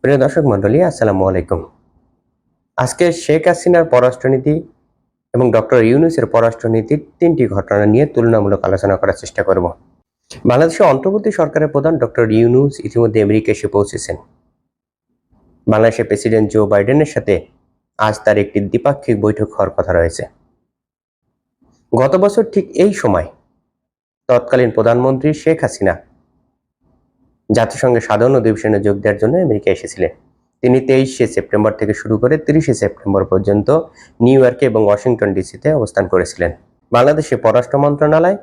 প্রিয় দর্শক মন্ডলী, আসসালামু আলাইকুম। আজকে শেখ হাসিনার পররাষ্ট্রনীতি এবং ডক্টর ইউনূসের পররাষ্ট্রনীতির ৩টি ঘটনা নিয়ে তুলনামূলক আলোচনা করার চেষ্টা করব। বাংলাদেশের অন্তর্বর্তী সরকারের প্রধান ডক্টর ইউনূস ইতিমধ্যে আমেরিকা এসে পৌঁছেছেন। বাংলাদেশের প্রেসিডেন্ট জো বাইডেনের সাথে আজ তার একটি দ্বিপাক্ষিক বৈঠক হওয়ার কথা রয়েছে। গত বছর ঠিক এই সময় তৎকালীন প্রধানমন্ত্রী শেখ হাসিনা জাতিসংঘের সাধারণ অধিবেশনে যোগ দেওয়ার জন্য আমেরিকা এসেছিলেন। তিনি 23শে সেপ্টেম্বর থেকে শুরু করে 30শে সেপ্টেম্বর পর্যন্ত নিউ ইয়র্কে এবং ওয়াশিংটন ডিসিতে অবস্থান করেছিলেন। বাংলাদেশের পররাষ্ট্র মন্ত্রণালয়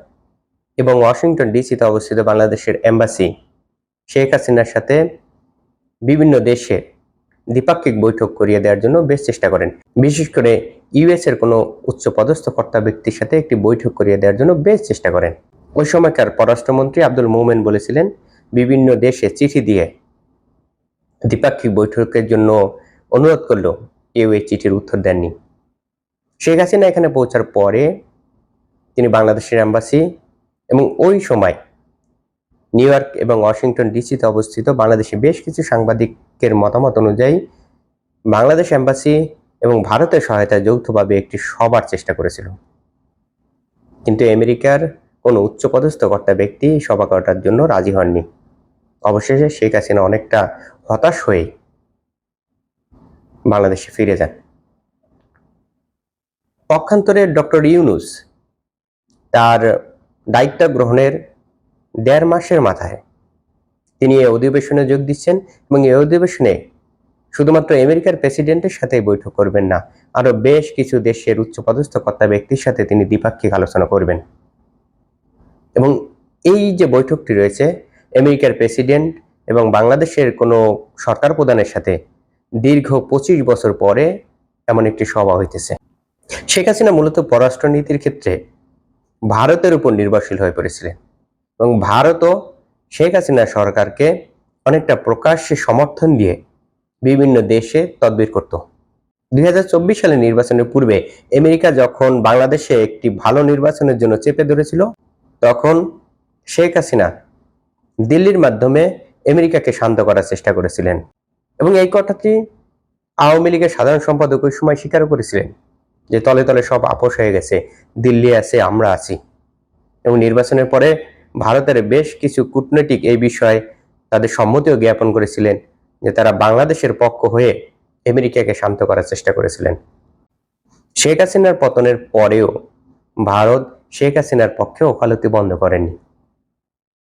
এবং ওয়াশিংটন ডিসিতে অবস্থিত বাংলাদেশের এম্বাসি শেখ হাসিনার সাথে বিভিন্ন দেশে দ্বিপাক্ষিক বৈঠক করিয়ে দেওয়ার জন্য বেশ চেষ্টা করেন। বিশেষ করে ইউএস এর কোনো উচ্চপদস্থ কর্তা ব্যক্তির সাথে একটি বৈঠক করিয়ে দেওয়ার জন্য বেশ চেষ্টা করেন। ওই সময়কার পররাষ্ট্রমন্ত্রী আব্দুল মোমেন বলেছিলেন, বিভিন্ন দেশে চিঠি দিয়ে দ্বিপাক্ষিক বৈঠকের জন্য অনুরোধ করলেও কেউ এই চিঠির উত্তর দেননি। শেখ হাসিনা এখানে পৌঁছার পরে তিনি বাংলাদেশের এম্বাসি এবং ওই সময় নিউ ইয়র্ক এবং ওয়াশিংটন ডিসিতে অবস্থিত বাংলাদেশের বেশ কিছু সাংবাদিকের মতামত অনুযায়ী বাংলাদেশ এম্বাসি এবং ভারতের সহায়তায় যৌথভাবে একটি সভার চেষ্টা করেছিল। কিন্তু আমেরিকার কোনো উচ্চপদস্থ কর্তা ব্যক্তি সভা করার জন্য রাজি হননি। অবশেষে শেখ হাসিনা অনেকটা হতাশ হয়ে বাংলাদেশে ফিরে যান। পক্ষান্তরে ডক্টর ইউনূস তার দায়িত্ব গ্রহণের 1.5 মাসের মাথায় তিনি এই অধিবেশনে যোগ দিচ্ছেন এবং এই অধিবেশনে শুধুমাত্র আমেরিকার প্রেসিডেন্টের সাথে বৈঠক করবেন না, আরো বেশ কিছু দেশের উচ্চপদস্থ কর্তা ব্যক্তির সাথে তিনি দ্বিপাক্ষিক আলোচনা করবেন। এবং এই যে বৈঠকটি রয়েছে, আমেরিকার প্রেসিডেন্ট এবং বাংলাদেশের কোনো সরকার প্রধানের সাথে দীর্ঘ 25 বছর পরে এমন একটি সভা হইতেছে। শেখ হাসিনা মূলত পররাষ্ট্রনীতির ক্ষেত্রে ভারতের উপর নির্ভরশীল হয়ে পড়েছিলেন এবং ভারতও শেখ হাসিনা সরকারকে অনেকটা প্রকাশ্যে সমর্থন দিয়ে বিভিন্ন দেশে তদবির করত। 2024 সালের নির্বাচনের পূর্বে আমেরিকা যখন বাংলাদেশে একটি ভালো নির্বাচনের জন্য চেপে ধরেছিল, তখন শেখ হাসিনা দিল্লির মাধ্যমে আমেরিকাকে শান্ত করার চেষ্টা করেছিলেন এবং এই কথাটি আওয়ামী লীগের সাধারণ সম্পাদক ওই সময় স্বীকারও করেছিলেন যে তলে তলে সব আপোষ হয়ে গেছে, দিল্লি আছে, আমরা আছি। এবং নির্বাচনের পরে ভারতের বেশ কিছু কূটনৈতিক এই বিষয়ে তাদের সম্মতিও জ্ঞাপন করেছিলেন যে তারা বাংলাদেশের পক্ষ হয়ে আমেরিকাকে শান্ত করার চেষ্টা করেছিলেন। শেখ হাসিনার পতনের পরেও ভারত শেখ হাসিনার পক্ষে ওকালতি বন্ধ করেনি।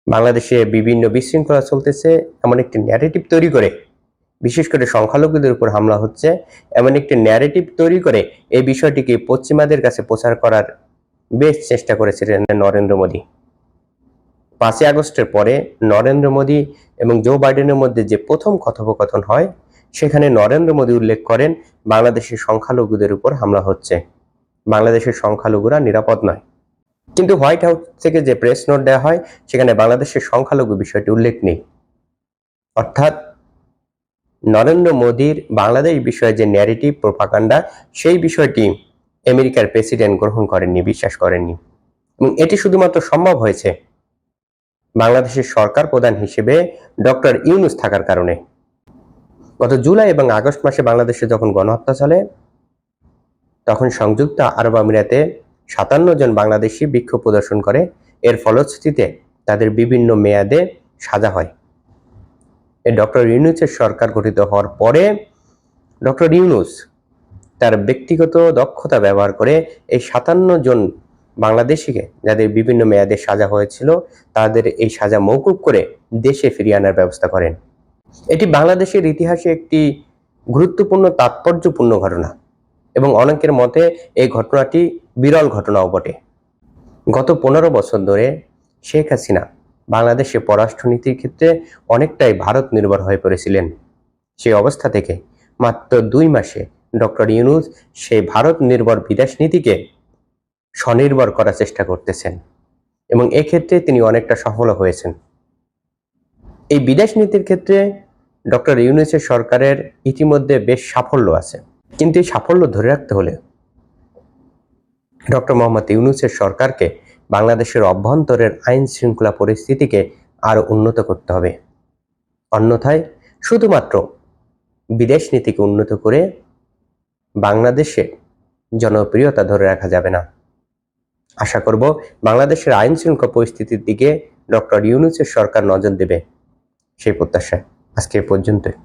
বাংলাদেশে বিভিন্ন বিশৃঙ্খলা চলতেছে এমন একটি ন্যারেটিভ তৈরি করে, বিশেষ করে সংখ্যালঘুদের উপর হামলা হচ্ছে এমন একটি ন্যারেটিভ তৈরি করে এই বিষয়টিকে পশ্চিমাদের কাছে প্রচার করার বেশ চেষ্টা করেছিলেন নরেন্দ্র মোদী। 5ই আগস্টের পরে নরেন্দ্র মোদী এবং জো বাইডেনের মধ্যে যে প্রথম কথোপকথন হয়, সেখানে নরেন্দ্র মোদী উল্লেখ করেন বাংলাদেশের সংখ্যালঘুদের উপর হামলা হচ্ছে, বাংলাদেশের সংখ্যালঘুরা নিরাপদ নয়। কিন্তু হোয়াইট হাউস থেকে যে প্রেস নোট দেওয়া হয়, সেখানে বাংলাদেশের সংখ্যালঘু বিষয়টি উল্লেখ নেই। অর্থাৎ নরেন্দ্র মোদীর বাংলাদেশ বিষয়ে যে ন্যারেটিভ প্রোপাগান্ডা, সেই বিষয়টি আমেরিকার প্রেসিডেন্ট গ্রহণ করেননি, বিশ্বাস করেননি। এবং এটি শুধুমাত্র সম্ভব হয়েছে বাংলাদেশের সরকার প্রধান হিসেবে ডক্টর ইউনূস থাকার কারণে। গত জুলাই এবং আগস্ট মাসে বাংলাদেশে যখন গণহত্যা চলে, তখন সংযুক্ত আরব আমিরাতে 57 জন বাংলাদেশি বিক্ষোভ প্রদর্শন করে। এর ফলশ্রুতিতে তাদের বিভিন্ন মেয়াদে সাজা হয়। ডক্টর ইউনূসের সরকার গঠিত হওয়ার পরে ডক্টর ইউনূস তার ব্যক্তিগত দক্ষতা ব্যবহার করে এই 57 জন বাংলাদেশিকে, যাদের বিভিন্ন মেয়াদে সাজা হয়েছিল, তাদের এই সাজা মওকুফ করে দেশে ফিরিয়ে আনার ব্যবস্থা করেন। এটি বাংলাদেশের ইতিহাসে একটি গুরুত্বপূর্ণ তাৎপর্যপূর্ণ ঘটনা এবং অনেকের মতে এই ঘটনাটি বিরল ঘটনাও বটে। গত 15 বছর ধরে শেখ হাসিনা বাংলাদেশে পররাষ্ট্রনীতির ক্ষেত্রে অনেকটাই ভারত নির্ভর হয়ে পড়েছিলেন। সেই অবস্থা থেকে মাত্র 2 মাসে ডক্টর ইউনূস সেই ভারত নির্ভর বিদেশ নীতিকে স্বনির্ভর করার চেষ্টা করতেছেন এবং এক্ষেত্রে তিনি অনেকটা সফল হয়েছেন। এই বিদেশ নীতির ক্ষেত্রে ডক্টর ইউনূসের সরকারের ইতিমধ্যে বেশ সাফল্য আছে, কিন্তু এই সাফল্য ধরে রাখতে হলে ডক্টর মোহাম্মদ ইউনূসের সরকারকে বাংলাদেশের অভ্যন্তরের আইন শৃঙ্খলা পরিস্থিতিকে আরো উন্নত করতে হবে। অন্যথায় শুধুমাত্র বিদেশ নীতিকে উন্নত করে বাংলাদেশে জনপ্রিয়তা ধরে রাখা যাবে না। আশা করব বাংলাদেশের আইন শৃঙ্খলা পরিস্থিতির দিকে ডক্টর ইউনূসের সরকার নজর দেবে, সেই প্রত্যাশায় আজকে এ পর্যন্তই।